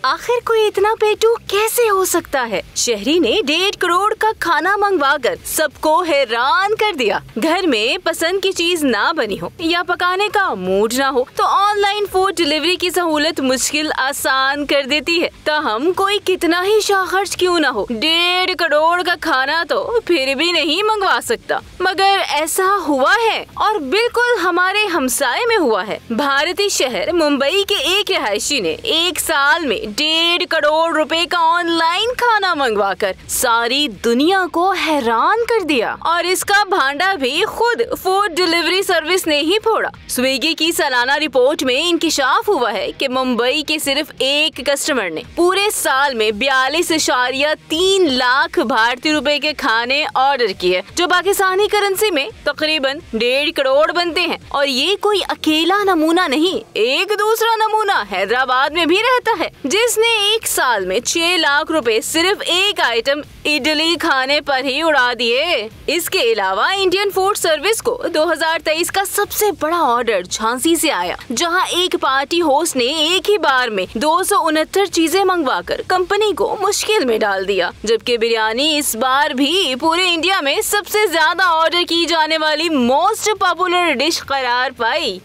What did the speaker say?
आखिर कोई इतना पेटू कैसे हो सकता है? शहरी ने 1.5 करोड़ का खाना मंगवाकर सबको हैरान कर दिया। घर में पसंद की चीज ना बनी हो या पकाने का मूड ना हो तो ऑनलाइन फूड डिलीवरी की सहूलत मुश्किल आसान कर देती है। तो हम कोई कितना ही शाखर्च क्यों ना हो, 1.5 करोड़ का खाना तो फिर भी नहीं मंगवा सकता। मगर ऐसा हुआ है और बिल्कुल हमारे हमसाए में हुआ है। भारतीय शहर मुंबई के एक रिहायशी ने एक साल में 1.5 करोड़ रुपए का ऑनलाइन खाना मंगवाकर सारी दुनिया को हैरान कर दिया। और इसका भांडा भी खुद फूड डिलीवरी सर्विस ने ही फोड़ा। स्विगी की सालाना रिपोर्ट में इंकिशाफ हुआ है कि मुंबई के सिर्फ एक कस्टमर ने पूरे साल में 42.3 लाख भारतीय रुपए के खाने ऑर्डर किए, जो पाकिस्तानी करेंसी में तकरीबन 1.5 करोड़ बनते हैं। और ये कोई अकेला नमूना नहीं, एक दूसरा नमूना हैदराबाद में भी रहता है जिसने एक साल में 6 लाख रुपए सिर्फ एक आइटम इडली खाने पर ही उड़ा दिए। इसके अलावा इंडियन फूड सर्विस को 2023 का सबसे बड़ा ऑर्डर झांसी से आया, जहां एक पार्टी होस्ट ने एक ही बार में 269 चीजें मंगवाकर कंपनी को मुश्किल में डाल दिया। जबकि बिरयानी इस बार भी पूरे इंडिया में सबसे ज्यादा ऑर्डर की जाने वाली मोस्ट पॉपुलर डिश करार पाई।